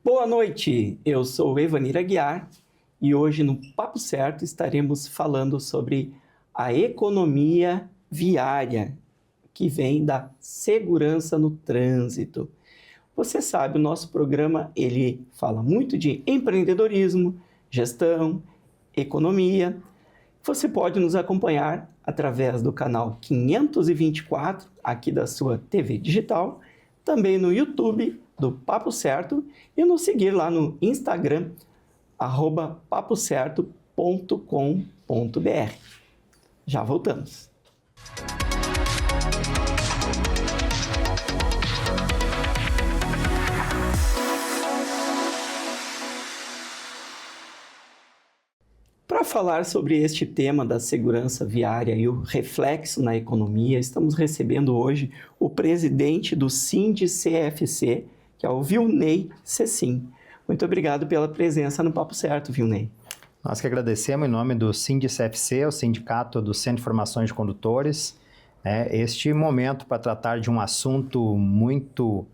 Boa noite, eu sou Evanir Aguiar e hoje no Papo Certo estaremos falando sobre a economia viária, que vem da segurança no trânsito. Você sabe, o nosso programa ele fala muito de empreendedorismo, gestão, economia. Você pode nos acompanhar através do canal 524 aqui da sua TV digital, também no YouTube do Papo Certo e nos seguir lá no Instagram, @papocerto.com.br. Já voltamos. Para falar sobre este tema da segurança viária e o reflexo na economia, estamos recebendo hoje o presidente do Sindicefc, que é o Vilney Cecim. Muito obrigado pela presença no Papo Certo, Vilney. Nós que agradecemos em nome do Sindicefc, o Sindicato do Centro de Formação de Condutores, este momento para tratar de um assunto muito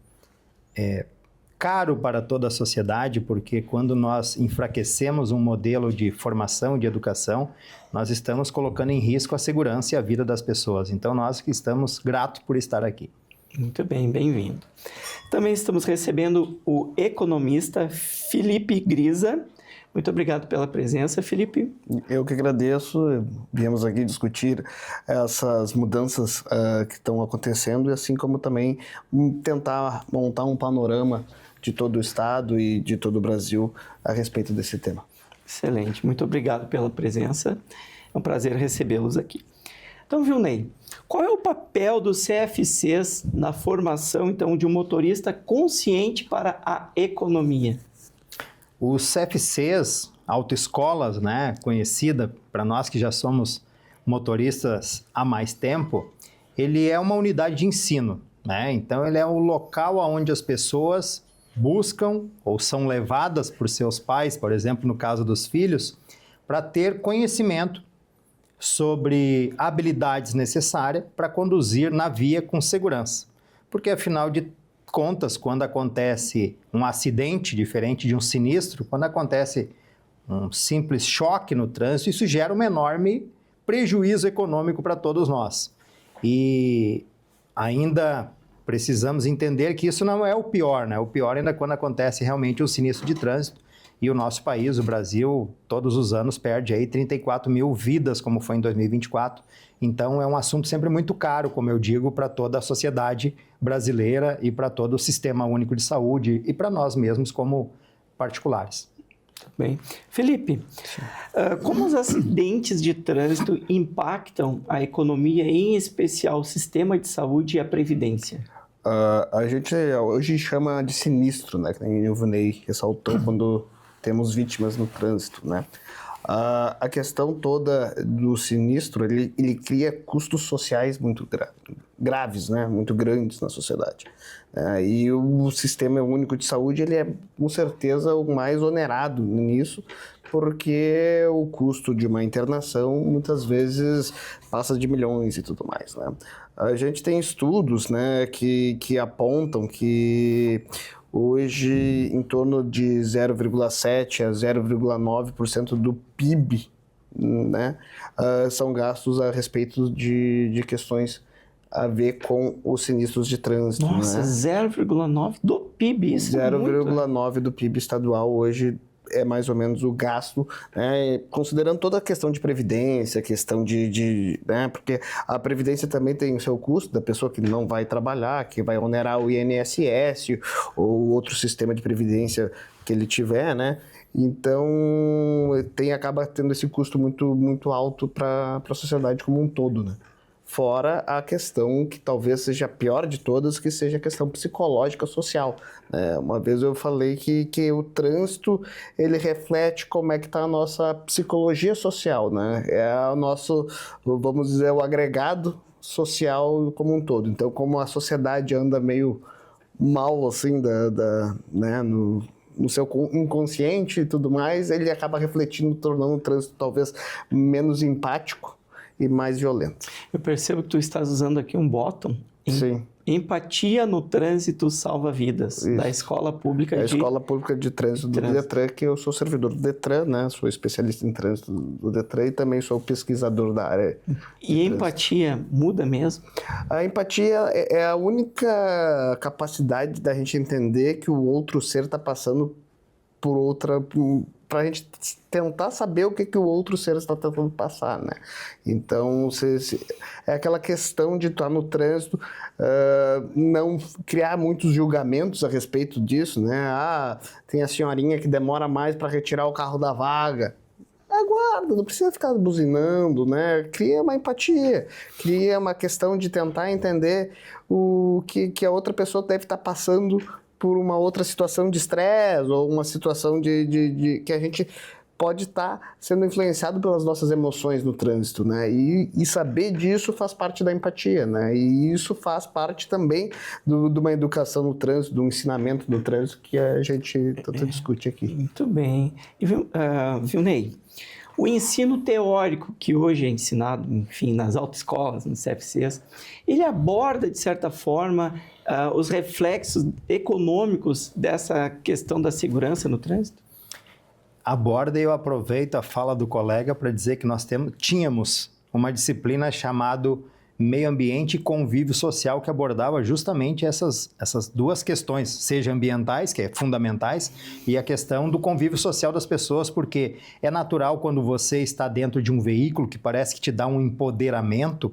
caro para toda a sociedade, porque quando nós enfraquecemos um modelo de formação e de educação, nós estamos colocando em risco a segurança e a vida das pessoas. Então, nós que estamos gratos por estar aqui. Muito bem, bem-vindo. Também estamos recebendo o economista Felipe Grisa. Muito obrigado pela presença, Felipe. Eu que agradeço. Viemos aqui discutir essas mudanças que estão acontecendo e assim como também tentar montar um panorama de todo o Estado e de todo o Brasil a respeito desse tema. Excelente, muito obrigado pela presença. É um prazer recebê-los aqui. Então, Vilney, qual é o papel dos CFCs na formação, então, de um motorista consciente para a economia? Os CFCs, autoescolas, conhecida para nós que já somos motoristas há mais tempo, ele é uma unidade de ensino, Então, ele é o local onde as pessoas buscam ou são levadas por seus pais, por exemplo, no caso dos filhos, para ter conhecimento sobre habilidades necessárias para conduzir na via com segurança. Porque, afinal de contas, quando acontece um acidente diferente de um sinistro, quando acontece um simples choque no trânsito, isso gera um enorme prejuízo econômico para todos nós. E ainda precisamos entender que isso não é o pior, O pior ainda é quando acontece realmente um sinistro de trânsito. E o nosso país, o Brasil, todos os anos perde aí 34 mil vidas, como foi em 2024. Então, é um assunto sempre muito caro, como eu digo, para toda a sociedade brasileira e para todo o Sistema Único de Saúde e para nós mesmos como particulares. Bem, Felipe, como os acidentes de trânsito impactam a economia, em especial o sistema de saúde e a previdência? A gente hoje chama de sinistro, que nem o Vilney ressaltou quando temos vítimas no trânsito, A questão toda do sinistro, ele cria custos sociais muito graves, muito grandes na sociedade. E o Sistema Único de Saúde, ele é com certeza o mais onerado nisso, porque o custo de uma internação muitas vezes passa de milhões e tudo mais, A gente tem estudos, que apontam que hoje, em torno de 0,7% a 0,9% do PIB, são gastos a respeito de questões a ver com os sinistros de trânsito. Nossa, 0,9% do PIB, isso 0,9% do PIB estadual hoje é mais ou menos o gasto, considerando toda a questão de previdência, questão porque a previdência também tem o seu custo da pessoa que não vai trabalhar, que vai onerar o INSS ou outro sistema de previdência que ele tiver, Então, acaba tendo esse custo muito, muito alto para a sociedade como um todo, Fora a questão que talvez seja a pior de todas, que seja a questão psicológica social. Uma vez eu falei que o trânsito, ele reflete como é que está a nossa psicologia social, É o nosso, vamos dizer, o agregado social como um todo. Então, como a sociedade anda meio mal, assim, no seu inconsciente e tudo mais, ele acaba refletindo, tornando o trânsito talvez menos empático e mais violento. Eu percebo que tu estás usando aqui um bottom Sim. Empatia no Trânsito Salva Vidas, Isso. da Escola Pública É a de... Escola Pública de Trânsito do Detran, que eu sou servidor do Detran, né? Sou especialista em trânsito do Detran e também sou pesquisador da área. E empatia muda mesmo? A empatia é a única capacidade da gente entender que o outro ser está passando por outra... para a gente tentar saber o que o outro ser está tentando passar, né? Então, é aquela questão de estar no trânsito, não criar muitos julgamentos a respeito disso, né? Ah, tem a senhorinha que demora mais para retirar o carro da vaga. Aguarda, não precisa ficar buzinando, né? Cria uma empatia, cria uma questão de tentar entender o que a outra pessoa deve estar passando por uma outra situação de estresse ou uma situação de que a gente pode estar sendo influenciado pelas nossas emoções no trânsito, né? E saber disso faz parte da empatia, né? E isso faz parte também de uma educação no trânsito, do ensinamento do trânsito que a gente tanto discute aqui. Muito bem. E, Vilnei, o ensino teórico que hoje é ensinado, enfim, nas autoescolas, nos CFCs, ele aborda, de certa forma, os reflexos econômicos dessa questão da segurança no trânsito? Aborda, e eu aproveito a fala do colega para dizer que nós tínhamos uma disciplina chamada Meio Ambiente e Convívio Social, que abordava justamente essas duas questões, seja ambientais, que é fundamentais, e a questão do convívio social das pessoas, porque é natural quando você está dentro de um veículo que parece que te dá um empoderamento,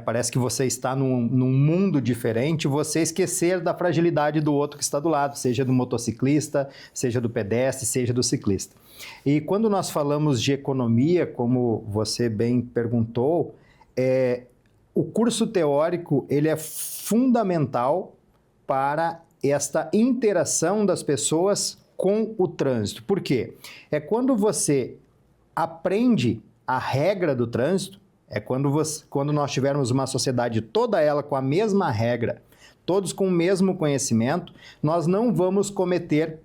parece que você está num mundo diferente, você esquecer da fragilidade do outro que está do lado, seja do motociclista, seja do pedestre, seja do ciclista. E quando nós falamos de economia, como você bem perguntou, o curso teórico ele é fundamental para esta interação das pessoas com o trânsito. Por quê? É quando você aprende a regra do trânsito, quando nós tivermos uma sociedade toda ela com a mesma regra, todos com o mesmo conhecimento, nós não vamos cometer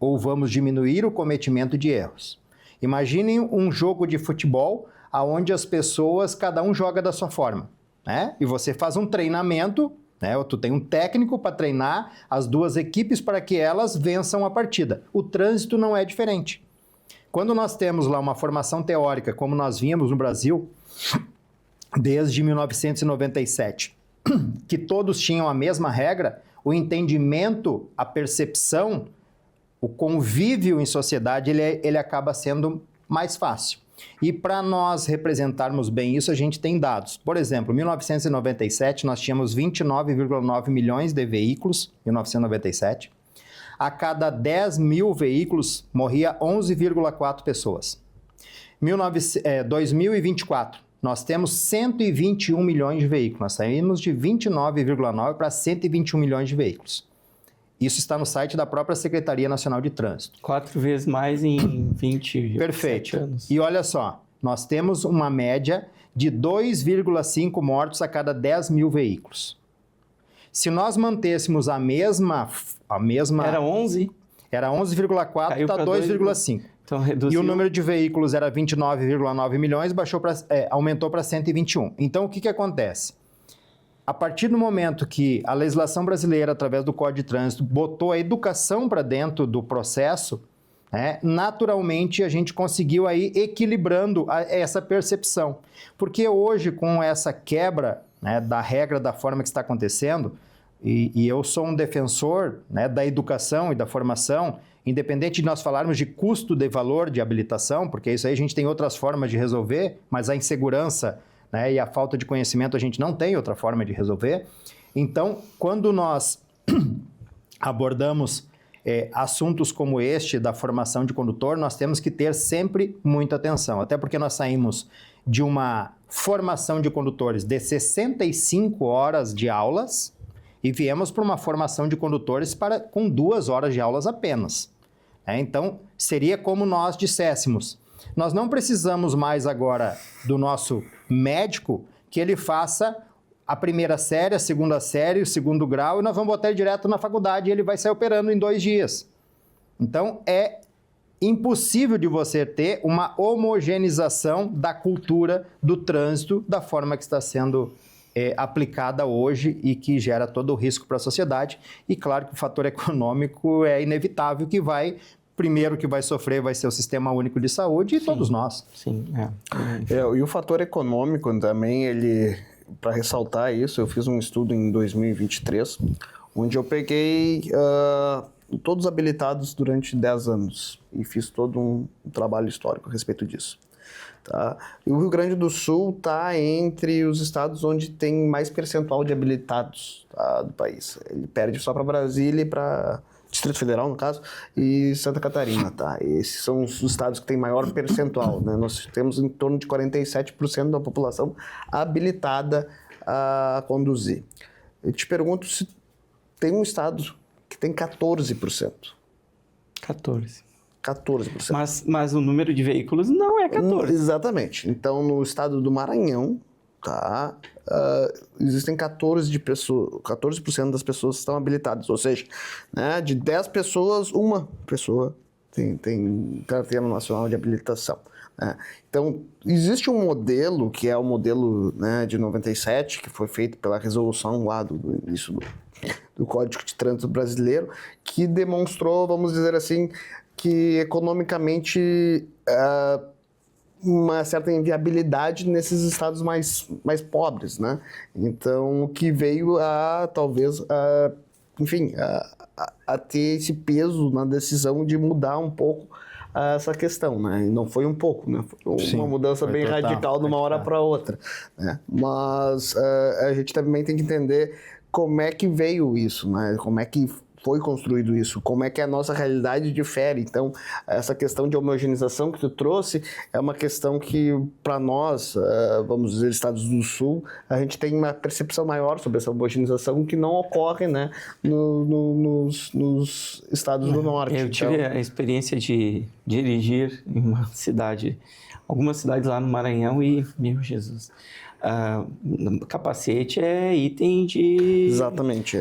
ou vamos diminuir o cometimento de erros. Imaginem um jogo de futebol onde as pessoas, cada um joga da sua forma, né? E você faz um treinamento, né? Tu tem um técnico para treinar as duas equipes para que elas vençam a partida. O trânsito não é diferente. Quando nós temos lá uma formação teórica, como nós vínhamos no Brasil, desde 1997, que todos tinham a mesma regra, o entendimento, a percepção, o convívio em sociedade, ele acaba sendo mais fácil. E para nós representarmos bem isso, a gente tem dados. Por exemplo, em 1997, nós tínhamos 29,9 milhões de veículos, em 1997. A cada 10 mil veículos, morria 11,4 pessoas. 2024, nós temos 121 milhões de veículos. Nós saímos de 29,9 para 121 milhões de veículos. Isso está no site da própria Secretaria Nacional de Trânsito. 4 vezes mais em 20 Perfeito. anos. E olha só, nós temos uma média de 2,5 mortos a cada 10 mil veículos. Se nós mantêssemos a mesma... Era 11? Era 11,4, está 2,5. Então, reduziu. E o número de veículos era 29,9 milhões, aumentou para 121. Então, o que acontece? A partir do momento que a legislação brasileira, através do Código de Trânsito, botou a educação para dentro do processo, naturalmente a gente conseguiu aí equilibrando essa percepção. Porque hoje, com essa quebra da regra da forma que está acontecendo, e eu sou um defensor da educação e da formação, independente de nós falarmos de custo de valor de habilitação, porque isso aí a gente tem outras formas de resolver, mas a insegurança e a falta de conhecimento a gente não tem outra forma de resolver. Então, quando nós abordamos assuntos como este da formação de condutor, nós temos que ter sempre muita atenção, até porque nós saímos de uma formação de condutores de 65 horas de aulas e viemos para uma formação de condutores com 2 horas de aulas apenas. Então, seria como nós disséssemos, nós não precisamos mais agora do nosso médico que ele faça a primeira série, a segunda série, o segundo grau, e nós vamos botar ele direto na faculdade e ele vai sair operando em 2 dias. Então, é impossível de você ter uma homogeneização da cultura do trânsito da forma que está sendo aplicada hoje e que gera todo o risco para a sociedade. E claro que o fator econômico é inevitável, primeiro que vai sofrer vai ser o Sistema Único de Saúde e todos nós. Sim, e o fator econômico também, para ressaltar isso, eu fiz um estudo em 2023, onde eu peguei todos habilitados durante 10 anos e fiz todo um trabalho histórico a respeito disso. Tá? E o Rio Grande do Sul está entre os estados onde tem mais percentual de habilitados, tá, do país. Ele perde só para Brasília e para Distrito Federal, no caso, e Santa Catarina. Tá? Esses são os estados que têm maior percentual. Né? Nós temos em torno de 47% da população habilitada a conduzir. Eu te pergunto se tem um estado que tem 14%. 14%. Mas o número de veículos não é 14. Exatamente. Então, no estado do Maranhão, tá, existem 14% das pessoas que estão habilitadas. Ou seja, né, de 10 pessoas, uma pessoa tem carteira nacional de habilitação. Né? Então, existe um modelo, que é o modelo, né, de 97, que foi feito pela resolução lá do início do Código de Trânsito Brasileiro, que demonstrou, vamos dizer assim, que economicamente uma certa inviabilidade nesses estados mais pobres, né? Então, o que veio talvez, enfim, a ter esse peso na decisão de mudar um pouco essa questão, né? E não foi um pouco, né? Foi uma mudança bem radical de uma hora para outra, né? Mas a gente também tem que entender como é que veio isso, né? Como é que foi construído isso, como é que a nossa realidade difere. Então, essa questão de homogeneização que tu trouxe é uma questão que, para nós, vamos dizer, Estados do Sul, a gente tem uma percepção maior sobre essa homogeneização que não ocorre, né, nos estados do Norte. Eu tive a experiência de dirigir em uma cidade, algumas cidades lá no Maranhão e, meu Jesus... capacete é item de exatamente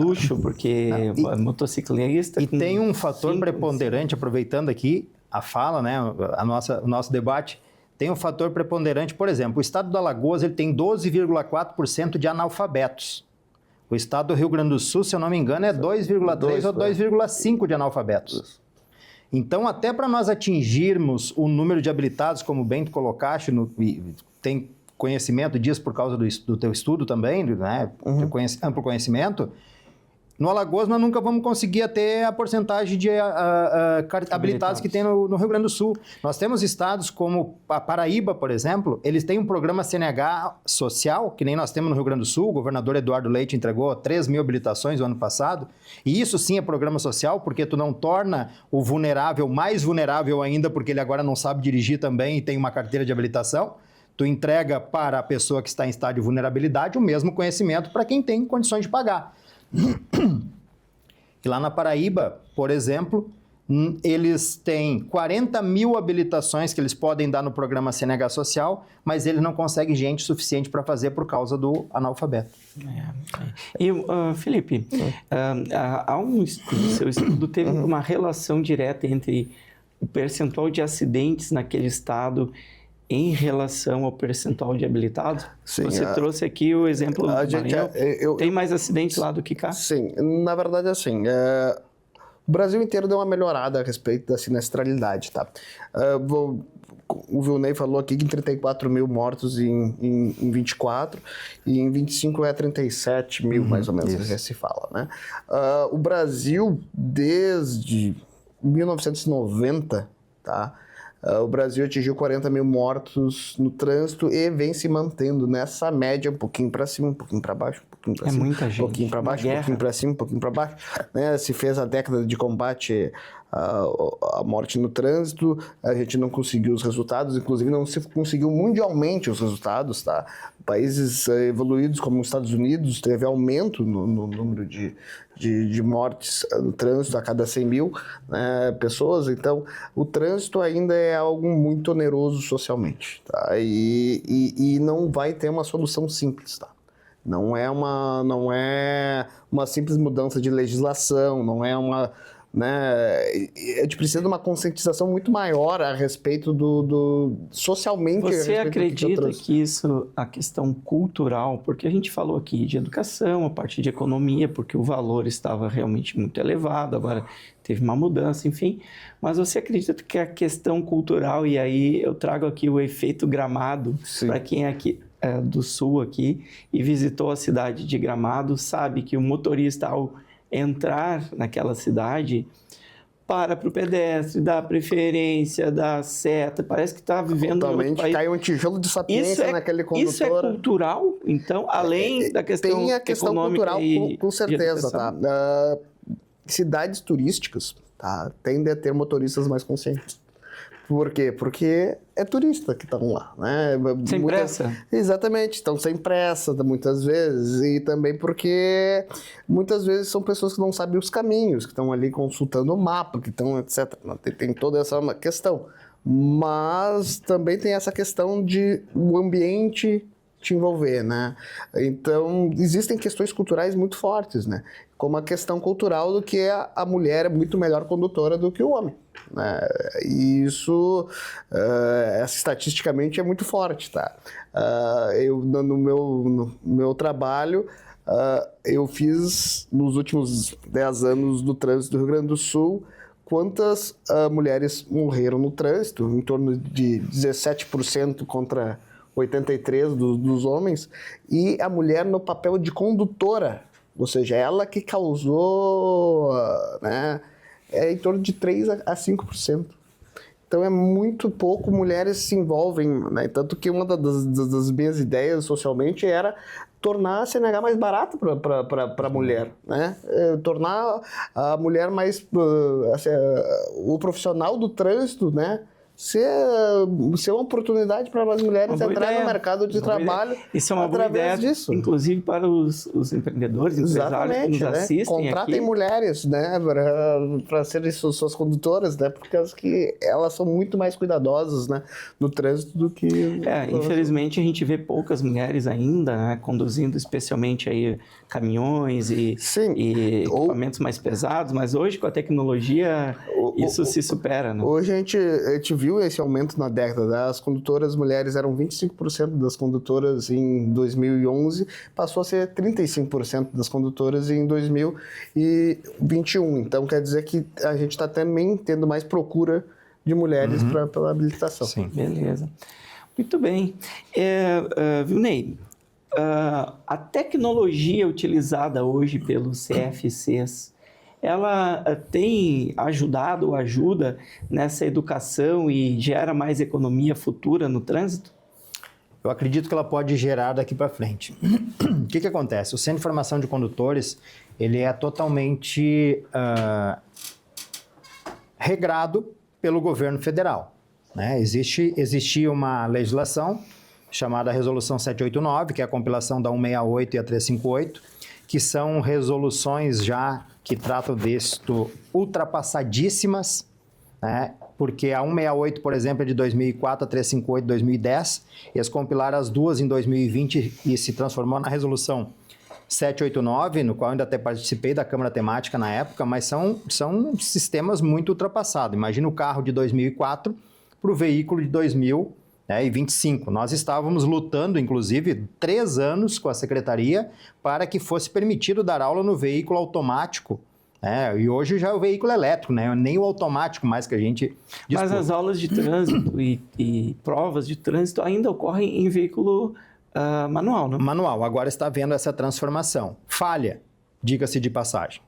luxo, porque motociclista... E tem um fator preponderante, aproveitando aqui a fala, né, o nosso debate, tem um fator preponderante, por exemplo, o estado do Alagoas ele tem 12,4% de analfabetos. O estado do Rio Grande do Sul, se eu não me engano, é 2,3% ou 2,5% de analfabetos. Então, até para nós atingirmos o número de habilitados, como bem tu colocaste, tem conhecimento disso por causa do teu estudo também, né? Amplo conhecimento. No Alagoas, nós nunca vamos conseguir ter a porcentagem de habilitados que tem no Rio Grande do Sul. Nós temos estados como a Paraíba, por exemplo, eles têm um programa CNH social, que nem nós temos no Rio Grande do Sul. O governador Eduardo Leite entregou 3 mil habilitações no ano passado. E isso sim é programa social, porque tu não torna o vulnerável mais vulnerável ainda, porque ele agora não sabe dirigir também e tem uma carteira de habilitação. Tu entrega para a pessoa que está em estado de vulnerabilidade o mesmo conhecimento para quem tem condições de pagar. E lá na Paraíba, por exemplo, eles têm 40 mil habilitações que eles podem dar no programa CNH Social, mas eles não conseguem gente suficiente para fazer por causa do analfabeto. E, Felipe, seu estudo teve uma relação direta entre o percentual de acidentes naquele estado em relação ao percentual de habilitados? Sim, você trouxe aqui o exemplo do Maranhão. Tem mais acidentes lá do que cá? Sim, na verdade, assim, o Brasil inteiro deu uma melhorada a respeito da sinistralidade, tá? O Vilney falou aqui que 34 mil mortos em 24 e em 25 é 37 mil, mais ou menos, que se fala, né? O Brasil, desde 1990, tá? O Brasil atingiu 40 mil mortos no trânsito e vem se mantendo nessa média, um pouquinho para cima, um pouquinho para baixo, um pouquinho para cima. Muita gente. Um pouquinho para baixo, um pouquinho para cima, um pouquinho para baixo. Né? Se fez a década de combate à morte no trânsito, a gente não conseguiu os resultados, inclusive não se conseguiu mundialmente os resultados, tá? Países evoluídos como os Estados Unidos teve aumento no número de mortes no trânsito a cada 100 mil, né, pessoas. Então, o trânsito ainda é algo muito oneroso socialmente, tá? E não vai ter uma solução simples, tá? Não é uma simples mudança de legislação, não é né? A gente precisa de uma conscientização muito maior a respeito socialmente. Você a respeito do acredita que isso, a questão cultural, porque a gente falou aqui de educação, a partir de economia, porque o valor estava realmente muito elevado, agora teve uma mudança, enfim. Mas você acredita que a questão cultural, e aí eu trago aqui o efeito Gramado, para quem é aqui do Sul aqui e visitou a cidade de Gramado, sabe que o motorista, ao entrar naquela cidade, para o pedestre, dá preferência, dá seta, parece que está vivendo em outro país. Cai um tijolo de sapiência naquele condutor. Isso é cultural, então, além da questão tem a questão econômica cultural, com certeza, tá? Cidades turísticas, tá, tendem a ter motoristas mais conscientes. Por quê? Porque é turista que estão lá, né? Sem pressa? Exatamente, estão sem pressa muitas vezes, e também porque muitas vezes são pessoas que não sabem os caminhos, que estão ali consultando o mapa, que estão, etc. Tem toda essa questão. Mas também tem essa questão de o ambiente te envolver, né? Então, existem questões culturais muito fortes, né? Como a questão cultural do que a mulher é muito melhor condutora do que o homem, né? E isso, estatisticamente, é muito forte, tá? No meu trabalho, eu fiz, nos últimos 10 anos do trânsito do Rio Grande do Sul, quantas mulheres morreram no trânsito, em torno de 17% contra 83% dos homens, e a mulher no papel de condutora, ou seja, ela que causou, né, em torno de 3% a 5%. Então é muito pouco mulheres se envolvem, né? Tanto que uma das minhas ideias socialmente era tornar a CNH mais barato para a mulher, né? Tornar a mulher mais, o profissional do trânsito, né? Ser uma oportunidade para as mulheres entrarem no mercado de trabalho. Isso é uma boa ideia, disso. Inclusive para os empreendedores, empresários que nos assistem. Contratem aqui. mulheres, né, para serem suas condutoras, né, porque elas são muito mais cuidadosas, né, no trânsito do que... Infelizmente a gente vê poucas mulheres ainda, né, conduzindo especialmente aí caminhões e equipamentos mais pesados, mas hoje com a tecnologia isso se supera, né? Hoje a gente viu esse aumento na década, né? As condutoras mulheres eram 25% das condutoras em 2011, passou a ser 35% das condutoras em 2021. Então quer dizer que a gente está também tendo mais procura de mulheres pela habilitação. Sim. Beleza. Muito bem. Vilney, a tecnologia utilizada hoje pelos CFCs, ela tem ajudado ou ajuda nessa educação e gera mais economia futura no trânsito? Eu acredito que ela pode gerar daqui para frente. O que acontece? O Centro de Formação de Condutores, ele é totalmente regrado pelo governo federal, né? Existia uma legislação chamada Resolução 789, que é a compilação da 168 e a 358, que são resoluções já que tratam disto ultrapassadíssimas, né? Porque a 168, por exemplo, é de 2004, a 358 de 2010, eles compilaram as duas em 2020 e se transformou na resolução 789, no qual ainda até participei da Câmara Temática na época, mas são sistemas muito ultrapassados. Imagina o carro de 2004 para o veículo de 2025. Nós estávamos lutando, inclusive, 3 anos com a Secretaria para que fosse permitido dar aula no veículo automático, né? E hoje já é o veículo elétrico, né? Nem o automático mais que a gente disputa. Mas as aulas de trânsito e provas de trânsito ainda ocorrem em veículo manual, não? Manual. Agora está havendo essa transformação. Falha, diga-se de passagem.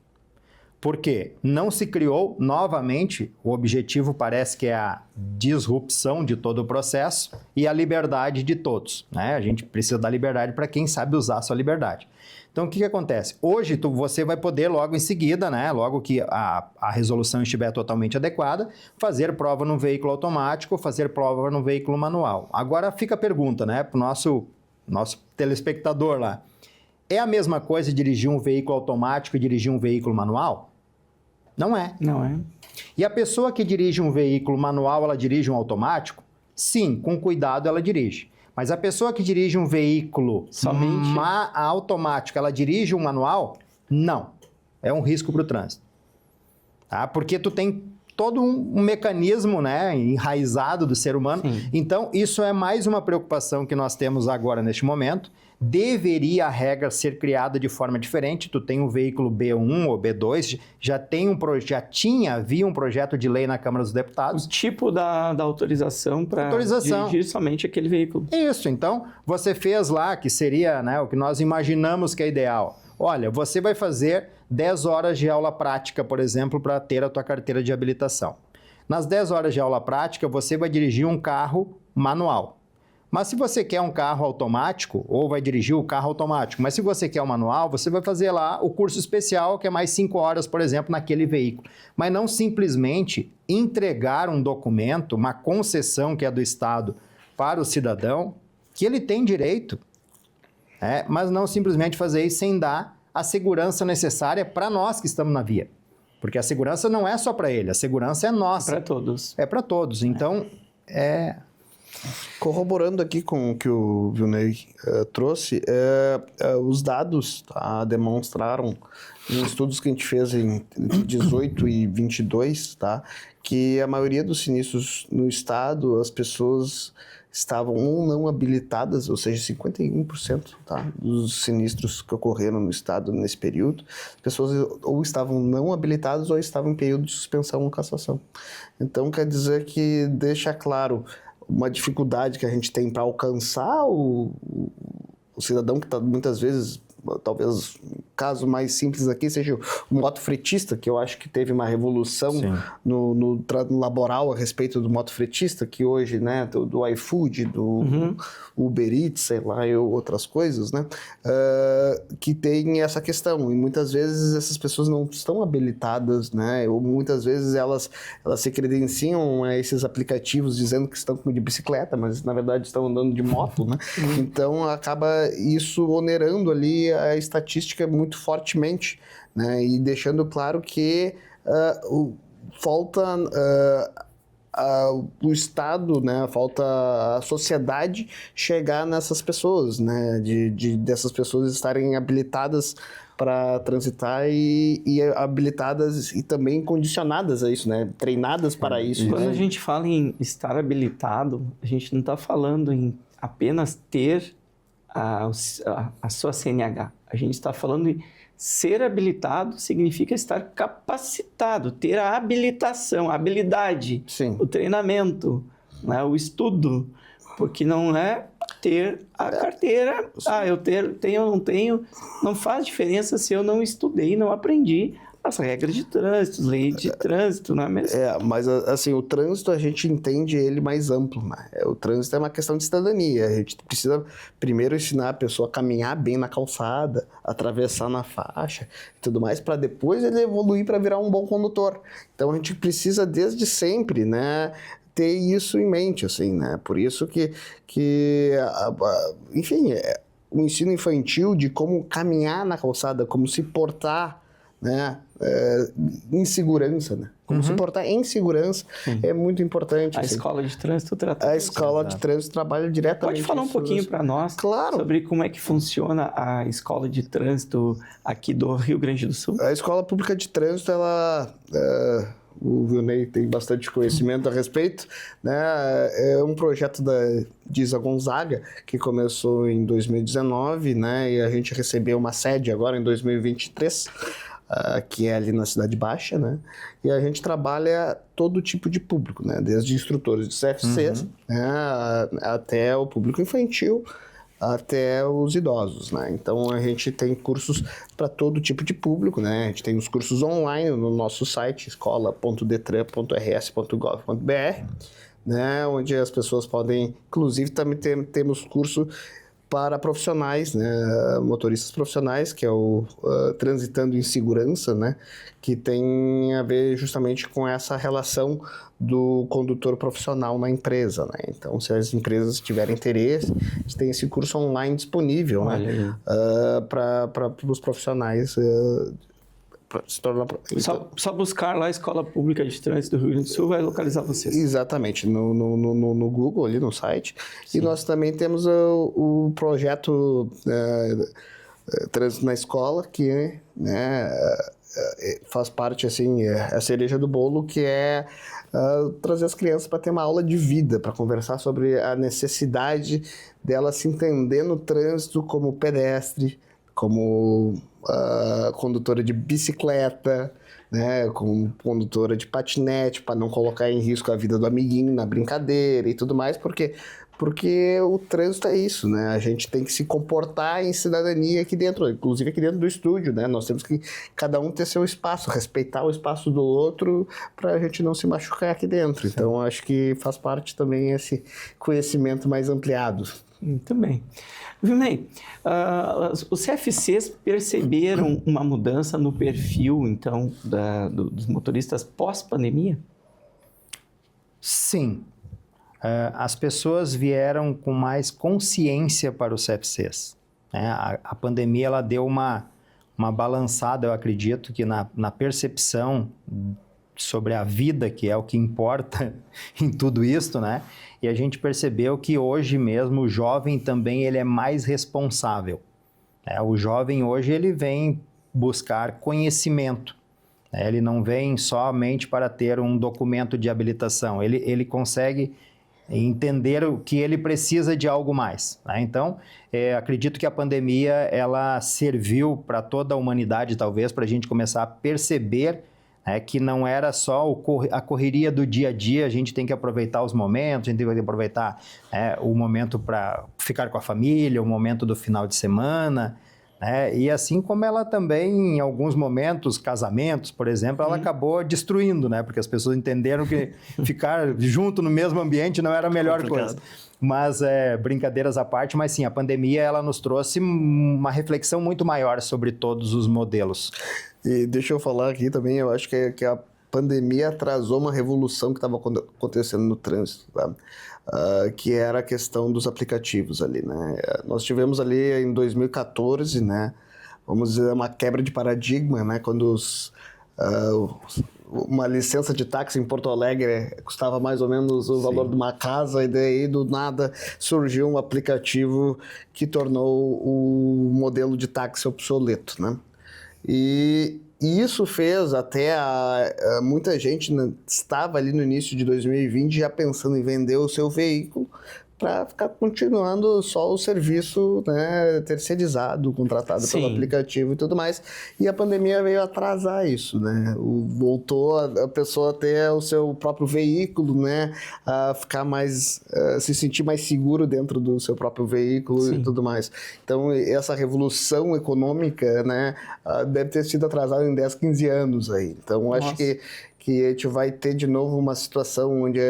Porque não se criou novamente, o objetivo parece que é a disrupção de todo o processo e a liberdade de todos, né? A gente precisa da liberdade para quem sabe usar a sua liberdade. Então, o que acontece? Hoje, você vai poder logo em seguida, né? Logo que a resolução estiver totalmente adequada, fazer prova no veículo automático, fazer prova no veículo manual. Agora fica a pergunta, né? Para o nosso telespectador lá. É a mesma coisa dirigir um veículo automático e dirigir um veículo manual? Não é. Não é. E a pessoa que dirige um veículo manual, ela dirige um automático? Sim, com cuidado ela dirige. Mas a pessoa que dirige um veículo automático, ela dirige um manual? Não. É um risco para o trânsito. tá? Porque tu tem todo um mecanismo, né, enraizado do ser humano. Sim. Então, isso é mais uma preocupação que nós temos agora neste momento. Deveria a regra ser criada de forma diferente. Tu tem um veículo B1 ou B2, havia um projeto de lei na Câmara dos Deputados. O tipo da autorização para dirigir somente aquele veículo. Isso, então, você fez lá, que seria, né, o que nós imaginamos que é ideal. Olha, você vai fazer 10 horas de aula prática, por exemplo, para ter a tua carteira de habilitação. Nas 10 horas de aula prática, você vai dirigir um carro manual. Mas se você quer um carro automático, ou vai dirigir o carro automático, mas se você quer um manual, você vai fazer lá o curso especial, que é mais 5 horas, por exemplo, naquele veículo. Mas não simplesmente entregar um documento, uma concessão que é do Estado para o cidadão, que ele tem direito, mas não simplesmente fazer isso sem dar a segurança necessária para nós que estamos na via. Porque a segurança não é só para ele, a segurança é nossa. Para todos. É para todos. Então, Corroborando aqui com o que o Vilney trouxe, os dados demonstraram, em estudos que a gente fez entre 18 e 22, que a maioria dos sinistros no estado, as pessoas estavam ou não habilitadas, ou seja, 51% dos sinistros que ocorreram no estado nesse período, as pessoas ou estavam não habilitadas ou estavam em período de suspensão ou cassação. Então, quer dizer que deixa claro uma dificuldade que a gente tem para alcançar o cidadão que está muitas vezes, talvez o caso mais simples aqui seja o motofretista, que eu acho que teve uma revolução no laboral a respeito do motofretista, que hoje, né, do iFood, do Uber Eats, sei lá, e outras coisas, né, que tem essa questão, e muitas vezes essas pessoas não estão habilitadas, né, ou muitas vezes elas se credenciam a esses aplicativos dizendo que estão de bicicleta, mas na verdade estão andando de moto, né, então acaba isso onerando ali a estatística muito fortemente, né? E deixando claro que falta o Estado, né? Falta a sociedade chegar nessas pessoas, né? Dessas pessoas estarem habilitadas para transitar e habilitadas e também condicionadas a isso, né? Treinadas para isso. Quando né? a gente fala em estar habilitado, a gente não está falando em apenas ter a sua CNH. A gente está falando em ser habilitado significa estar capacitado, ter a habilitação, a habilidade, Sim. o treinamento, né, o estudo, porque não é ter a carteira, eu tenho ou não tenho, não faz diferença se eu não estudei, não aprendi as regras de trânsito, lei de trânsito, não é mesmo? Mas assim, o trânsito a gente entende ele mais amplo, né? O trânsito é uma questão de cidadania. A gente precisa primeiro ensinar a pessoa a caminhar bem na calçada, atravessar na faixa e tudo mais, para depois ele evoluir para virar um bom condutor. Então a gente precisa desde sempre, né, ter isso em mente, assim, né? Por isso que enfim, o ensino infantil de como caminhar na calçada, como se portar, né, em segurança, né? Como se portar em segurança é muito importante. A assim. escola de trânsito trata A disso. escola de trânsito trabalha diretamente. Pode falar um pouquinho para nós sobre como é que funciona a escola de trânsito aqui do Rio Grande do Sul? A escola pública de trânsito, ela... o Vilney tem bastante conhecimento a respeito, né? É um projeto de Isa Gonzaga, que começou em 2019, né? E a gente recebeu uma sede agora em 2023, que é ali na Cidade Baixa, né? E a gente trabalha todo tipo de público, né? Desde instrutores de CFCs, né? Até o público infantil, até os idosos, né? Então a gente tem cursos para todo tipo de público, né? A gente tem os cursos online no nosso site escola.detran.rs.gov.br, né? Onde as pessoas podem, inclusive também temos curso para profissionais, né, motoristas profissionais, que é o Transitando em Segurança, né, que tem a ver justamente com essa relação do condutor profissional na empresa, né? Então, se as empresas tiverem interesse, a gente tem esse curso online disponível, né, para os profissionais se tornar... Só buscar lá a Escola Pública de Trânsito do Rio Grande do Sul vai localizar vocês. Exatamente, no Google, ali no site. Sim. E nós também temos o projeto Trânsito na Escola, que, né, faz parte, assim, a cereja do bolo, que é trazer as crianças para ter uma aula de vida, para conversar sobre a necessidade dela se entender no trânsito como pedestre, como condutora de bicicleta, né, como condutora de patinete, para não colocar em risco a vida do amiguinho na brincadeira e tudo mais, porque o trânsito é isso, né? A gente tem que se comportar em cidadania aqui dentro, inclusive aqui dentro do estúdio, né? Nós temos que cada um ter seu espaço, respeitar o espaço do outro para a gente não se machucar aqui dentro. Sim. Então, acho que faz parte também esse conhecimento mais ampliado. Muito bem. Vilney, os CFCs perceberam uma mudança no perfil, então, dos motoristas pós-pandemia? Sim. As pessoas vieram com mais consciência para os CFCs. Né? A pandemia ela deu uma balançada, eu acredito, que na percepção sobre a vida, que é o que importa em tudo isso, né? E a gente percebeu que hoje mesmo o jovem também ele é mais responsável. Né? O jovem hoje ele vem buscar conhecimento. Né? Ele não vem somente para ter um documento de habilitação. Ele consegue entender o que ele precisa de algo mais. Né? Então, acredito que a pandemia ela serviu para toda a humanidade, talvez, para a gente começar a perceber que não era só a correria do dia a dia, a gente tem que aproveitar os momentos, a gente tem que aproveitar o momento para ficar com a família, o momento do final de semana, e assim como ela também, em alguns momentos, casamentos, por exemplo, ela acabou destruindo, porque as pessoas entenderam que ficar junto no mesmo ambiente não era a melhor coisa. Mas, brincadeiras à parte, mas sim, a pandemia ela nos trouxe uma reflexão muito maior sobre todos os modelos. E deixa eu falar aqui também, eu acho que a pandemia atrasou uma revolução que estava acontecendo no trânsito, tá? Que era a questão dos aplicativos ali, né? Nós tivemos ali em 2014, né? Vamos dizer, uma quebra de paradigma, né? Quando uma licença de táxi em Porto Alegre custava mais ou menos o valor de uma casa, e daí do nada surgiu um aplicativo que tornou o modelo de táxi obsoleto, né? E isso fez até muita gente estava ali no início de 2020 já pensando em vender o seu veículo para ficar continuando só o serviço, né, terceirizado, contratado pelo aplicativo e tudo mais. E a pandemia veio atrasar isso, né? Voltou a pessoa a ter o seu próprio veículo, né? A ficar mais, se sentir mais seguro dentro do seu próprio veículo e tudo mais. Então, essa revolução econômica, né, deve ter sido atrasada em 10, 15 anos aí. Então, acho que a gente vai ter de novo uma situação onde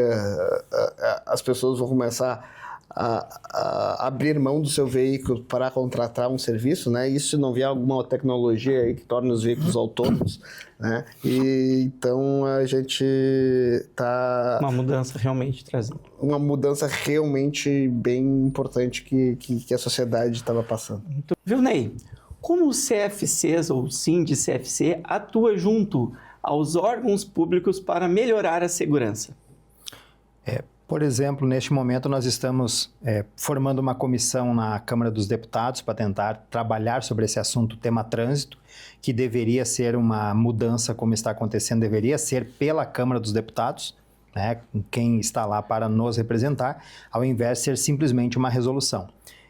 as pessoas vão começar a abrir mão do seu veículo para contratar um serviço, né? Isso se não vier alguma tecnologia aí que torne os veículos autônomos, né? E então a gente tá uma mudança realmente trazendo. Uma mudança realmente bem importante que a sociedade estava passando. Vilney, como os CFCs ou SINDI-CFC atua junto aos órgãos públicos para melhorar a segurança? Por exemplo, neste momento nós estamos formando uma comissão na Câmara dos Deputados para tentar trabalhar sobre esse assunto, tema trânsito, que deveria ser uma mudança como está acontecendo, deveria ser pela Câmara dos Deputados, né, quem está lá para nos representar, ao invés de ser simplesmente uma resolução.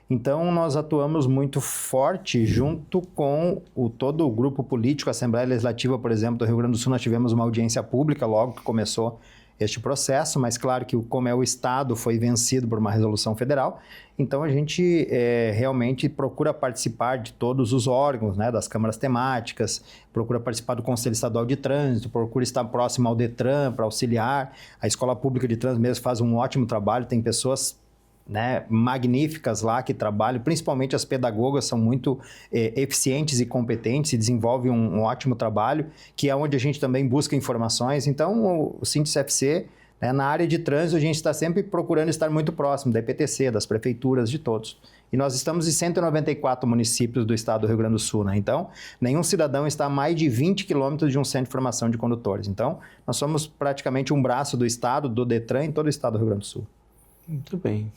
Então, nós atuamos muito forte junto com todo o grupo político, a Assembleia Legislativa, por exemplo, do Rio Grande do Sul, nós tivemos uma audiência pública logo que começou este processo, mas claro que como é o Estado, foi vencido por uma resolução federal, então a gente realmente procura participar de todos os órgãos, né, das câmaras temáticas, procura participar do Conselho Estadual de Trânsito, procura estar próximo ao DETRAN para auxiliar, a Escola Pública de Trânsito mesmo faz um ótimo trabalho, tem pessoas, né, magníficas lá que trabalham, principalmente as pedagogas são muito eficientes e competentes e desenvolvem um ótimo trabalho, que é onde a gente também busca informações. Então, o SINDI-CFC, né, na área de trânsito, a gente está sempre procurando estar muito próximo da EPTC, das prefeituras, de todos. E nós estamos em 194 municípios do estado do Rio Grande do Sul, né? Então, nenhum cidadão está a mais de 20 quilômetros de um centro de formação de condutores. Então, nós somos praticamente um braço do estado, do DETRAN, em todo o estado do Rio Grande do Sul. Muito bem.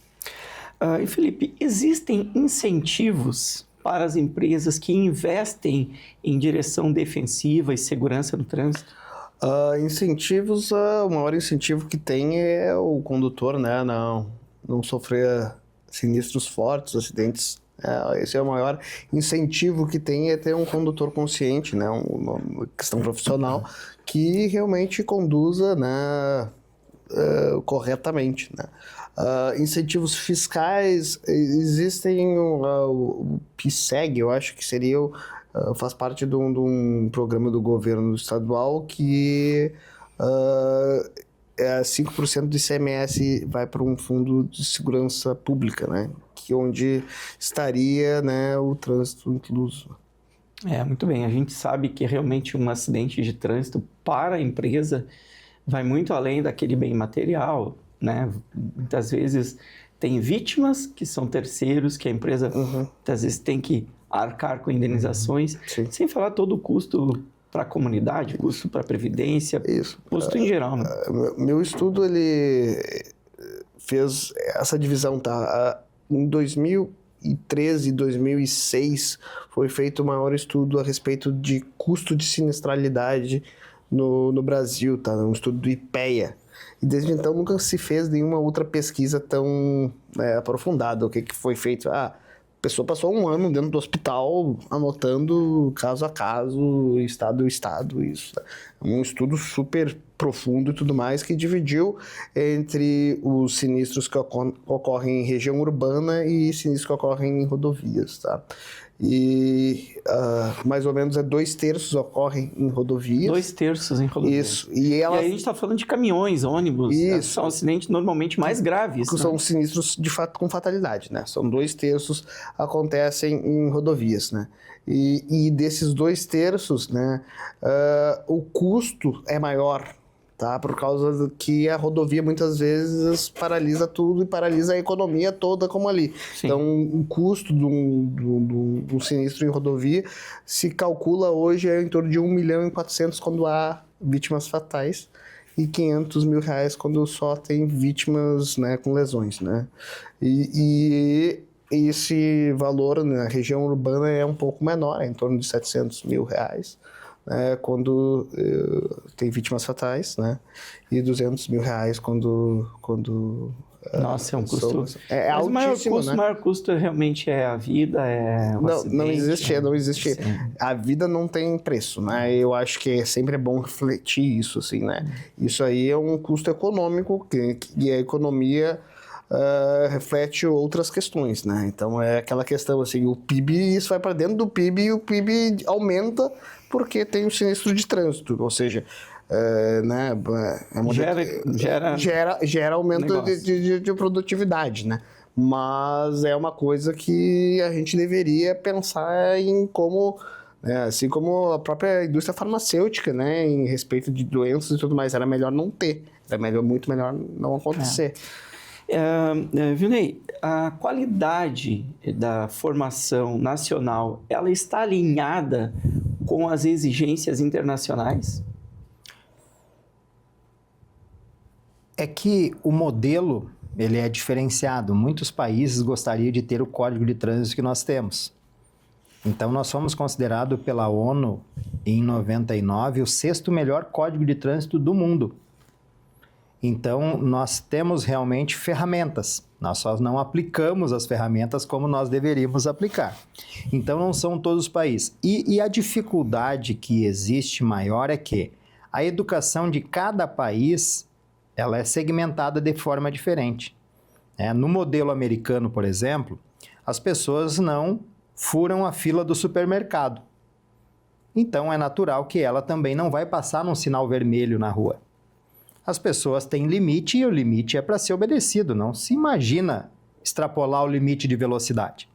E Felipe, existem incentivos para as empresas que investem em direção defensiva e segurança no trânsito? Incentivos, o maior incentivo que tem é o condutor, né, não sofrer sinistros fortes, acidentes. Esse é o maior incentivo que tem, é ter um condutor consciente, né, uma questão profissional que realmente conduza, né, corretamente, né. Incentivos fiscais, existem o PSEG, eu acho que seria faz parte de um programa do governo estadual que 5% do ICMS vai para um fundo de segurança pública, né? Que onde estaria, né, o trânsito incluso. Muito bem. A gente sabe que realmente um acidente de trânsito para a empresa vai muito além daquele bem material, né? Muitas vezes tem vítimas que são terceiros, que a empresa muitas vezes tem que arcar com indenizações, sem falar todo o custo para a comunidade, custo para a previdência, custo em geral. Né? Meu estudo, ele fez essa divisão, tá? Em 2013 e 2006 foi feito o maior estudo a respeito de custo de sinistralidade no Brasil, tá? Um estudo do IPEA. E desde então nunca se fez nenhuma outra pesquisa tão aprofundada. O que foi feito? A pessoa passou um ano dentro do hospital anotando caso a caso, estado a estado, isso. Um estudo super profundo e tudo mais que dividiu entre os sinistros que ocorrem em região urbana e sinistros que ocorrem em rodovias, tá? E mais ou menos 2/3 ocorrem em rodovias. 2/3 em rodovias. Isso. E aí a gente está falando de caminhões, ônibus. Isso. São acidentes normalmente mais graves. São, né? Sinistros de fato com fatalidade, né? São 2/3 acontecem em rodovias, né? E desses 2/3, né, o custo é maior, tá? Por causa que a rodovia muitas vezes paralisa tudo e paralisa a economia toda como ali. Sim. Então, o custo de um sinistro em rodovia se calcula hoje em torno de 1.400.000 quando há vítimas fatais e R$500.000 quando só tem vítimas, né, com lesões, né? E esse valor na região urbana é um pouco menor, é em torno de R$700.000. Quando tem vítimas fatais, né? E R$200.000 quando nossa, é um custo. É altíssimo, o maior custo realmente é a vida, não existe. Sim. A vida não tem preço, né? Eu acho que sempre é bom refletir isso, assim, né? Isso aí é um custo econômico que a economia reflete outras questões, né? Então é aquela questão assim, o PIB, isso vai para dentro do PIB e o PIB aumenta porque tem um sinistro de trânsito, ou seja, né, gera aumento de produtividade, né? Mas é uma coisa que a gente deveria pensar em como, né, assim como a própria indústria farmacêutica, né, em respeito de doenças e tudo mais, era melhor não ter, era muito melhor não acontecer. Vilney, a qualidade da formação nacional, ela está alinhada com as exigências internacionais? É que o modelo, ele é diferenciado. Muitos países gostariam de ter o Código de Trânsito que nós temos. Então, nós fomos considerados pela ONU, em 99, o 6º melhor Código de Trânsito do mundo. Então, nós temos realmente ferramentas. Nós só não aplicamos as ferramentas como nós deveríamos aplicar. Então, não são todos os países. E a dificuldade que existe maior é que a educação de cada país, ela é segmentada de forma diferente. No modelo americano, por exemplo, as pessoas não furam a fila do supermercado. Então, é natural que ela também não vai passar num sinal vermelho na rua. As pessoas têm limite e o limite é para ser obedecido. Não se imagina extrapolar o limite de velocidade.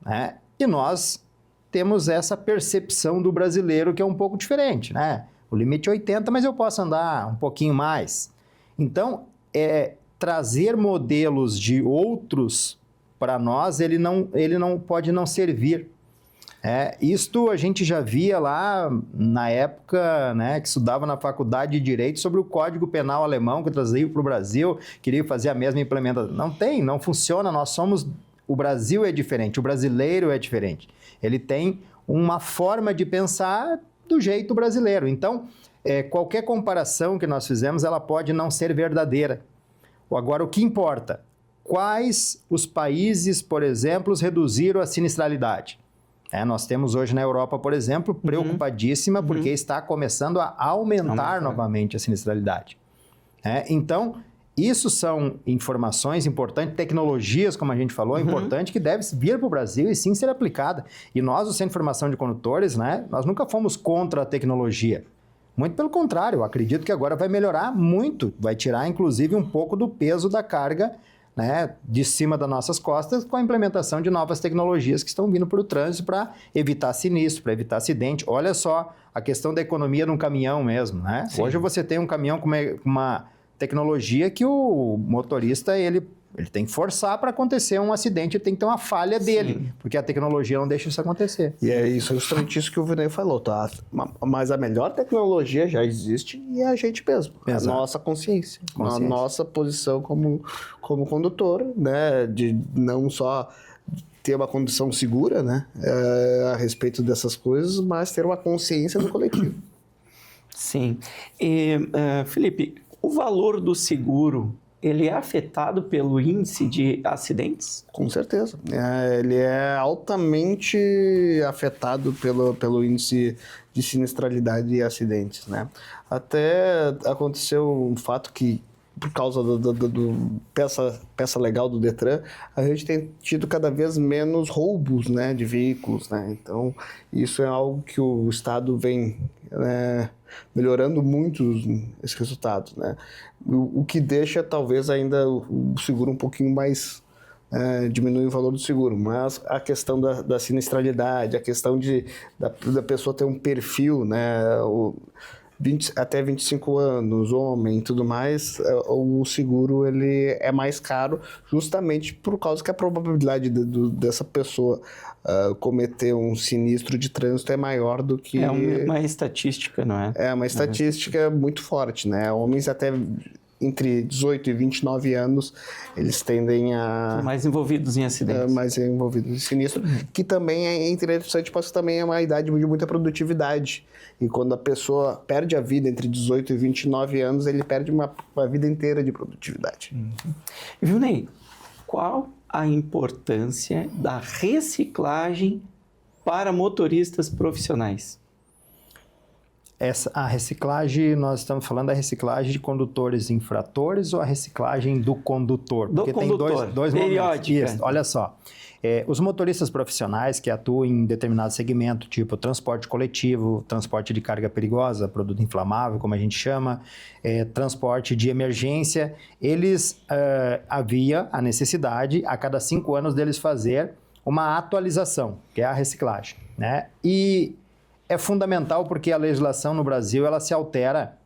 Né? E nós temos essa percepção do brasileiro que é um pouco diferente. Né? O limite é 80, mas eu posso andar um pouquinho mais. Então, trazer modelos de outros para nós, ele não pode não servir. Isto a gente já via lá na época, né, que estudava na faculdade de Direito sobre o Código Penal alemão que trazia para o Brasil, queria fazer a mesma implementação. Não funciona, nós somos o Brasil é diferente, o brasileiro é diferente. Ele tem uma forma de pensar do jeito brasileiro. Então, qualquer comparação que nós fizemos, ela pode não ser verdadeira. Agora, o que importa? Quais os países, por exemplo, reduziram a sinistralidade? Nós temos hoje na Europa, por exemplo, preocupadíssima porque está começando a aumentar novamente a sinistralidade. Então, isso são informações importantes, tecnologias, como a gente falou, importante, que deve vir para o Brasil e sim ser aplicada. E nós, o Centro de Formação de Condutores, nós nunca fomos contra a tecnologia. Muito pelo contrário, eu acredito que agora vai melhorar muito, vai tirar inclusive um pouco do peso da carga de cima das nossas costas com a implementação de novas tecnologias que estão vindo para o trânsito para evitar sinistro, para evitar acidente. Olha só a questão da economia num caminhão mesmo. Hoje você tem um caminhão com uma tecnologia que o motorista ele tem que forçar para acontecer um acidente, tem que ter uma falha dele, porque a tecnologia não deixa isso acontecer. E é isso, justamente isso que o Vinei falou, tá? Mas a melhor tecnologia já existe e é a gente mesmo. Exato. A nossa consciência. A nossa posição como condutor, de não só ter uma condução segura, a respeito dessas coisas, mas ter uma consciência do coletivo. Sim. E, Felipe, o valor do seguro, ele é afetado pelo índice de acidentes? Com certeza. Ele é altamente afetado pelo índice de sinistralidade e acidentes, Até aconteceu um fato que, por causa do peça legal do Detran, a gente tem tido cada vez menos roubos, de veículos, Então, isso é algo que o Estado vem melhorando muito esses resultados, O que deixa talvez ainda o seguro um pouquinho mais diminui o valor do seguro, mas a questão da sinistralidade, a questão da pessoa ter um perfil, até 25 anos, homem e tudo mais, o seguro ele é mais caro justamente por causa que a probabilidade dessa pessoa cometer um sinistro de trânsito é maior do que... É uma estatística, não é? É uma estatística muito forte, Homens até entre 18 e 29 anos, eles tendem a... mais envolvidos em acidentes. Mais envolvidos em sinistro, que também é interessante, porque também é uma idade de muita produtividade. E quando a pessoa perde a vida entre 18 e 29 anos, ele perde uma vida inteira de produtividade. Vilnei, qual a importância da reciclagem para motoristas profissionais? A reciclagem, nós estamos falando da reciclagem de condutores infratores ou a reciclagem do condutor? Porque tem dois momentos. Isso, olha só. Os motoristas profissionais que atuam em determinado segmento, tipo transporte coletivo, transporte de carga perigosa, produto inflamável, como a gente chama, transporte de emergência, havia a necessidade, a cada 5 anos, deles fazer uma atualização, que é a reciclagem, E é fundamental porque a legislação no Brasil ela se altera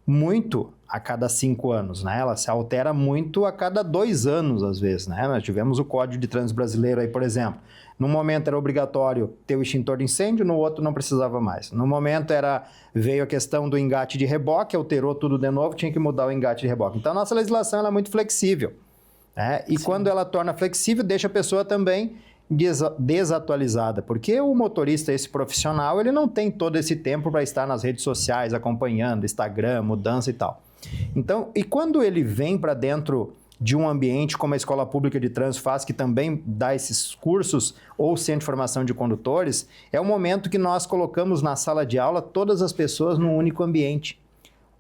muito a cada 5 anos, Ela se altera muito a cada 2 anos, às vezes, Nós tivemos o Código de Trânsito Brasileiro aí, por exemplo. No momento era obrigatório ter o extintor de incêndio, no outro não precisava mais. No momento veio a questão do engate de reboque, alterou tudo de novo, tinha que mudar o engate de reboque. Então, a nossa legislação ela é muito flexível. E Sim. Quando ela torna flexível, deixa a pessoa também desatualizada, porque o motorista, esse profissional, ele não tem todo esse tempo para estar nas redes sociais acompanhando Instagram, mudança e tal. Então, e quando ele vem para dentro de um ambiente como a Escola Pública de Trânsito faz, que também dá esses cursos, ou o Centro de Formação de Condutores, é o momento que nós colocamos na sala de aula todas as pessoas num único ambiente.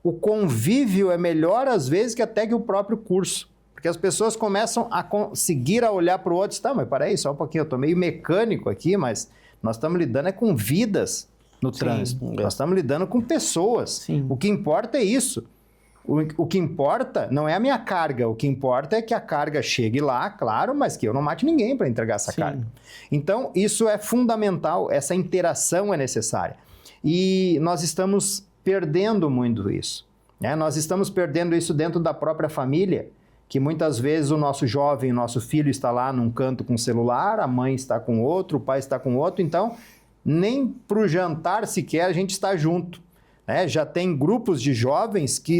O convívio é melhor, às vezes, que até que o próprio curso. Porque as pessoas começam a conseguir olhar para o outro e mas peraí, só um pouquinho, eu estou meio mecânico aqui, mas nós estamos lidando com vidas no trânsito. Nós estamos lidando com pessoas. Sim. O que importa é isso. O que importa não é a minha carga, o que importa é que a carga chegue lá, claro, mas que eu não mate ninguém para entregar essa carga. Então, isso é fundamental, essa interação é necessária. E nós estamos perdendo muito isso. Nós estamos perdendo isso dentro da própria família, que muitas vezes o nosso jovem, o nosso filho está lá num canto com o celular, a mãe está com outro, o pai está com outro, então nem para o jantar sequer a gente está junto. né? Já tem grupos de jovens que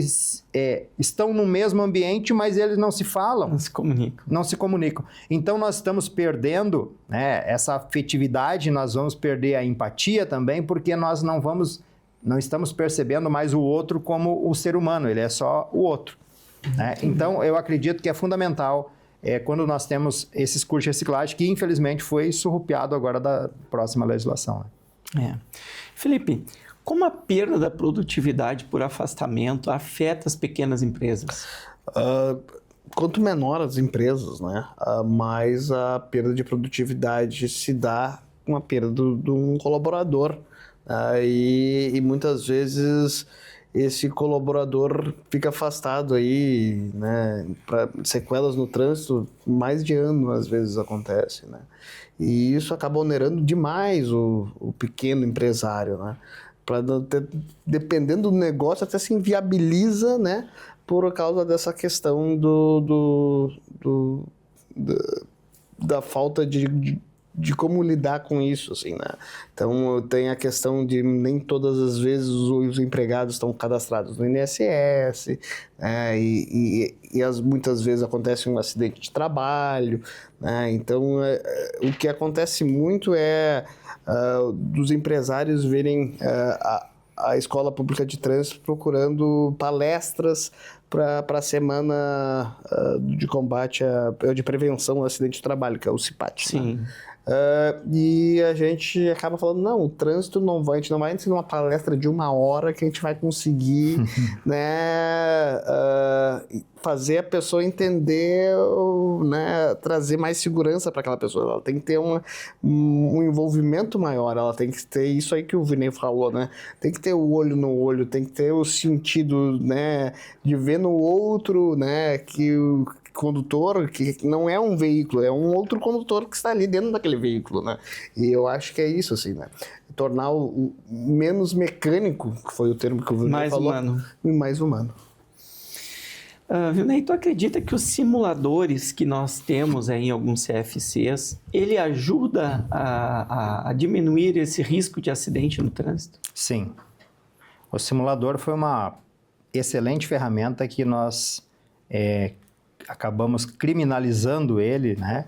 estão no mesmo ambiente, mas eles não se falam. Não se comunicam. Não se comunicam. Então, nós estamos perdendo, né, essa afetividade, nós vamos perder a empatia também, porque nós não estamos percebendo mais o outro como o ser humano, ele é só o outro. Né? Então, eu acredito que é fundamental quando nós temos esses cursos de reciclagem, que infelizmente foi surrupiado agora da próxima legislação. Felipe, como a perda da produtividade por afastamento afeta as pequenas empresas? Quanto menor as empresas, né, mais a perda de produtividade se dá com a perda de um colaborador. E muitas vezes esse colaborador fica afastado aí, né, para sequelas no trânsito, mais de ano às vezes acontece, né? E isso acaba onerando demais o pequeno empresário, né? Dependendo do negócio, até se inviabiliza, né, por causa dessa questão da falta de como lidar com isso, assim, né? Então, tem a questão de nem todas as vezes os empregados estão cadastrados no INSS, né? E muitas vezes acontece um acidente de trabalho, né? Então, o que acontece muito é dos empresários verem a Escola Pública de Trânsito procurando palestras para a semana de combate, de prevenção ao acidente de trabalho, que é o CIPAT. Sim. Né? E a gente acaba falando, não, o trânsito a gente não vai ensinar uma palestra de 1 hora que a gente vai conseguir né, fazer a pessoa entender, né, trazer mais segurança para aquela pessoa. Ela tem que ter um envolvimento maior, ela tem que ter isso aí que o Vinei falou, né? Tem que ter o olho no olho, tem que ter o sentido, né, de ver no outro, né, que o condutor, que não é um veículo, é um outro condutor que está ali dentro daquele veículo, né? E eu acho que é isso, assim, né? Tornar o menos mecânico, que foi o termo que o Vinei falou, mais humano. Vinei, tu acredita que os simuladores que nós temos aí em alguns CFCs, ele ajuda a diminuir esse risco de acidente no trânsito? Sim. O simulador foi uma excelente ferramenta que nós acabamos criminalizando ele, né?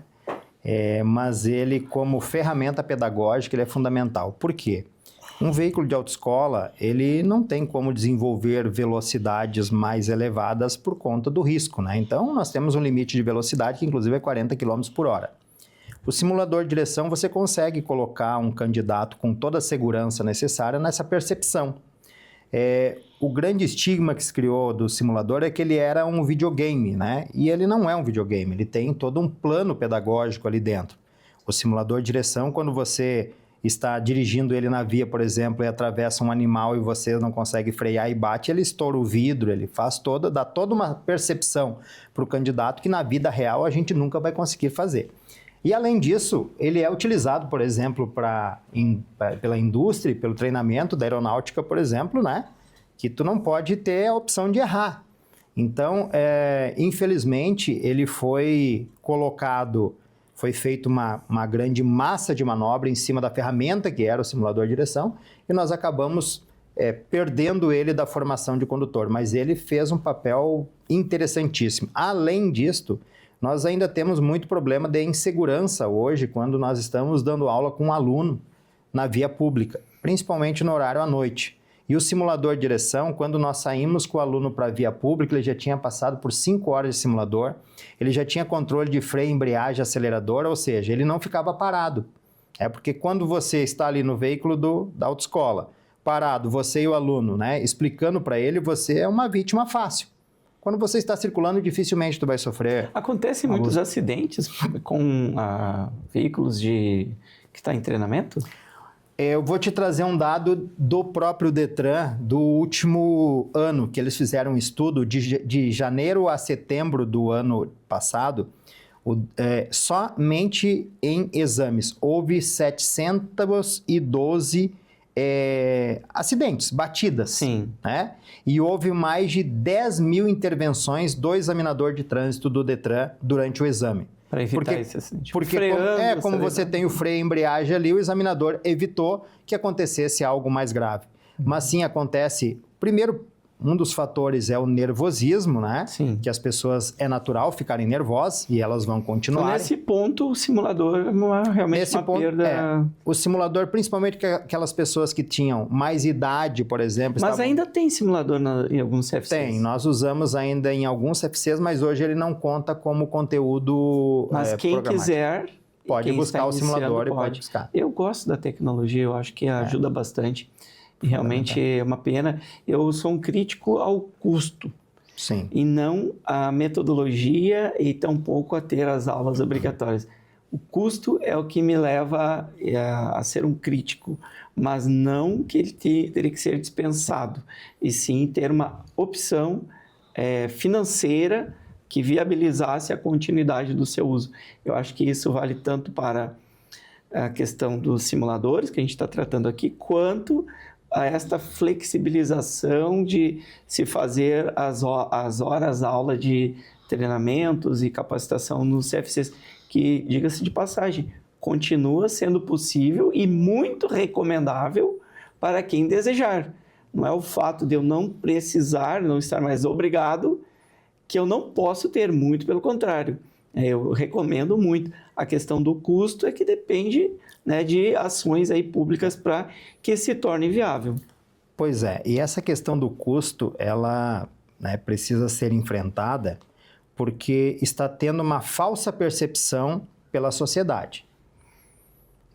Mas ele, como ferramenta pedagógica, ele é fundamental. Por quê? Um veículo de autoescola, ele não tem como desenvolver velocidades mais elevadas por conta do risco, né? Então, nós temos um limite de velocidade que, inclusive, é 40 km por hora. O simulador de direção, você consegue colocar um candidato com toda a segurança necessária nessa percepção. O grande estigma que se criou do simulador é que ele era um videogame, né? E ele não é um videogame, ele tem todo um plano pedagógico ali dentro. O simulador de direção, quando você está dirigindo ele na via, por exemplo, e atravessa um animal e você não consegue frear e bate, ele estoura o vidro, ele dá toda uma percepção para o candidato que na vida real a gente nunca vai conseguir fazer. E além disso, ele é utilizado, por exemplo, pela indústria, pelo treinamento da aeronáutica, por exemplo, né? Que tu não pode ter a opção de errar. Então, infelizmente, ele foi feita uma grande massa de manobra em cima da ferramenta que era o simulador de direção e nós acabamos perdendo ele da formação de condutor, mas ele fez um papel interessantíssimo. Além disto, nós ainda temos muito problema de insegurança hoje quando nós estamos dando aula com um aluno na via pública, principalmente no horário à noite. E o simulador de direção, quando nós saímos com o aluno para a via pública, ele já tinha passado por 5 horas de simulador, ele já tinha controle de freio, embreagem, acelerador, ou seja, ele não ficava parado. Porque quando você está ali no veículo da autoescola, parado, você e o aluno, né, explicando para ele, você é uma vítima fácil. Quando você está circulando, dificilmente tu vai sofrer. Acontecem muitos acidentes com veículos que estão em treinamento? Eu vou te trazer um dado do próprio Detran, do último ano, que eles fizeram um estudo de janeiro a setembro do ano passado, somente em exames. Houve 712 acidentes, batidas. Sim. Né? E houve mais de 10 mil intervenções do examinador de trânsito do Detran durante o exame. Para evitar esse acidente. Porque como você tem o freio e embreagem ali, o examinador evitou que acontecesse algo mais grave. mas sim acontece, primeiro, um dos fatores é o nervosismo, né? Sim. Que as pessoas, é natural ficarem nervosas e elas vão continuar. Então, nesse ponto, o simulador é realmente uma perda... o simulador, principalmente aquelas pessoas que tinham mais idade, por exemplo... Mas ainda tem simulador em alguns CFCs? Tem, nós usamos ainda em alguns CFCs, mas hoje ele não conta como conteúdo Mas quem quiser... Pode buscar o simulador e pode buscar. Eu gosto da tecnologia, eu acho que ajuda bastante. E realmente é uma pena. Eu sou um crítico ao custo. Sim. E não a metodologia e tampouco a ter as aulas obrigatórias. O custo é o que me leva a ser um crítico, mas não que ele teria que ser dispensado, e sim ter uma opção financeira que viabilizasse a continuidade do seu uso. Eu acho que isso vale tanto para a questão dos simuladores, que a gente está tratando aqui, quanto a esta flexibilização de se fazer as horas aula de treinamentos e capacitação nos CFCs, que, diga-se de passagem, continua sendo possível e muito recomendável para quem desejar. Não é o fato de eu não precisar, não estar mais obrigado, que eu não posso ter, muito pelo contrário. Eu recomendo muito. A questão do custo é que depende, né, de ações aí públicas para que se torne viável. Pois é, e essa questão do custo, ela, né, precisa ser enfrentada porque está tendo uma falsa percepção pela sociedade.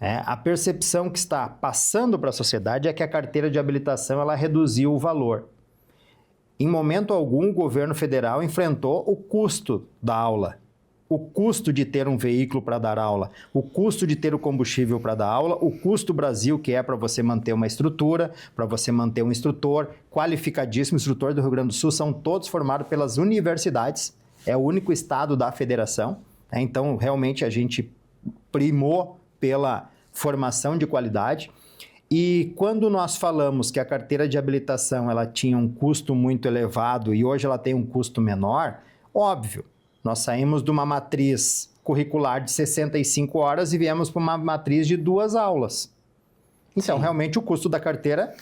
A percepção que está passando para a sociedade é que a carteira de habilitação ela reduziu o valor. Em momento algum, o governo federal enfrentou o custo da aula. O custo de ter um veículo para dar aula, o custo de ter o combustível para dar aula, o custo Brasil, que é para você manter uma estrutura, para você manter um instrutor qualificadíssimo. Instrutor do Rio Grande do Sul são todos formados pelas universidades, é o único estado da federação. Então, realmente, a gente primou pela formação de qualidade. E quando nós falamos que a carteira de habilitação ela tinha um custo muito elevado e hoje ela tem um custo menor, óbvio, nós saímos de uma matriz curricular de 65 horas e viemos para uma matriz de 2 aulas. Então, sim, realmente, o custo da carteira...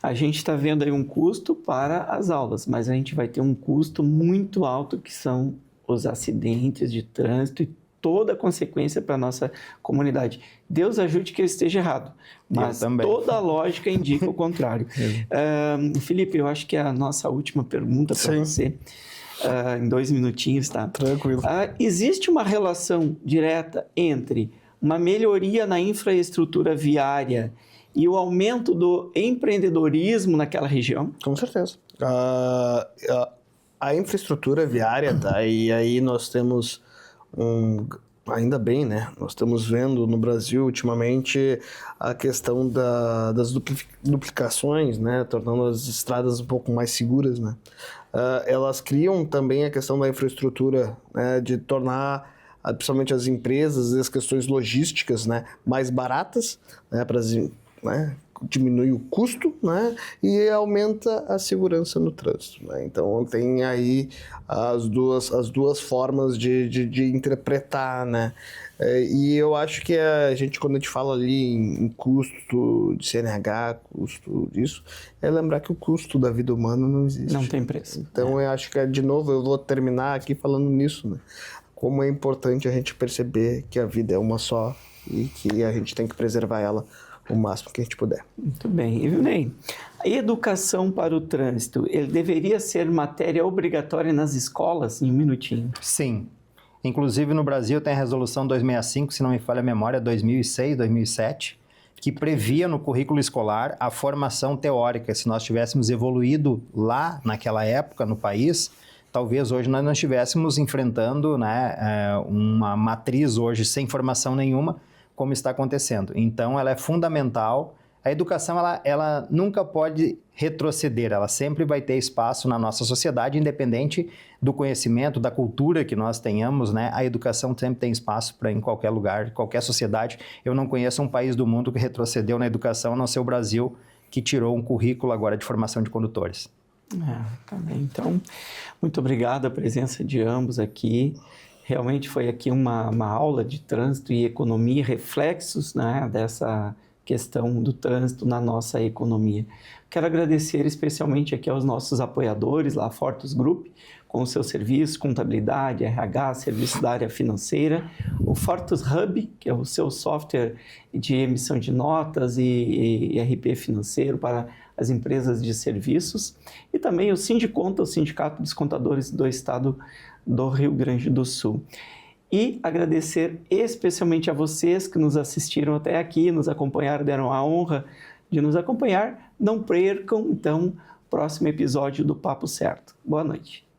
a gente está vendo aí um custo para as aulas, mas a gente vai ter um custo muito alto, que são os acidentes de trânsito e toda a consequência para a nossa comunidade. Deus ajude que eu esteja errado, mas toda a lógica indica o contrário. Felipe, eu acho que é a nossa última pergunta para você. Em 2 minutinhos, tá? Tranquilo. Existe uma relação direta entre uma melhoria na infraestrutura viária e o aumento do empreendedorismo naquela região? Com certeza. A infraestrutura viária, tá? E aí nós temos ainda bem, né? Nós estamos vendo no Brasil ultimamente a questão das duplicações, né? Tornando as estradas um pouco mais seguras, né? Elas criam também a questão da infraestrutura, né? De tornar principalmente as empresas e as questões logísticas, né? Mais baratas, né? Né? Diminui o custo, né? E aumenta a segurança no trânsito, né? Então tem aí as duas formas de interpretar, né? E eu acho que a gente, quando a gente fala ali em custo de CNH, custo disso, é lembrar que o custo da vida humana não existe. Não tem preço. Então eu acho que, de novo, eu vou terminar aqui falando nisso, né? Como é importante a gente perceber que a vida é uma só e que a gente tem que preservar ela o máximo que a gente puder. Muito bem. E, Ney, a educação para o trânsito, ele deveria ser matéria obrigatória nas escolas? Em um minutinho. Sim. Inclusive, no Brasil tem a Resolução 265, se não me falha a memória, 2006, 2007, que previa no currículo escolar a formação teórica. Se nós tivéssemos evoluído lá naquela época no país, talvez hoje nós não estivéssemos enfrentando, né, uma matriz hoje sem formação nenhuma, como está acontecendo. Então, ela é fundamental. A educação, ela nunca pode retroceder, ela sempre vai ter espaço na nossa sociedade, independente do conhecimento, da cultura que nós tenhamos, né? A educação sempre tem espaço para em qualquer lugar, qualquer sociedade. Eu não conheço um país do mundo que retrocedeu na educação, a não ser o Brasil, que tirou um currículo agora de formação de condutores. Tá bem. Então, muito obrigado a presença de ambos aqui. Realmente foi aqui uma aula de trânsito e economia, reflexos, né, dessa questão do trânsito na nossa economia. Quero agradecer especialmente aqui aos nossos apoiadores, lá a Fortus Group, com o seu serviço, contabilidade, RH, serviço da área financeira, o Fortus Hub, que é o seu software de emissão de notas e RP financeiro para as empresas de serviços, e também o Sindiconta, o Sindicato dos Contadores do Estado do Rio Grande do Sul. E agradecer especialmente a vocês que nos assistiram até aqui, nos acompanharam, deram a honra de nos acompanhar. Não percam, então, o próximo episódio do Papo Certo. Boa noite.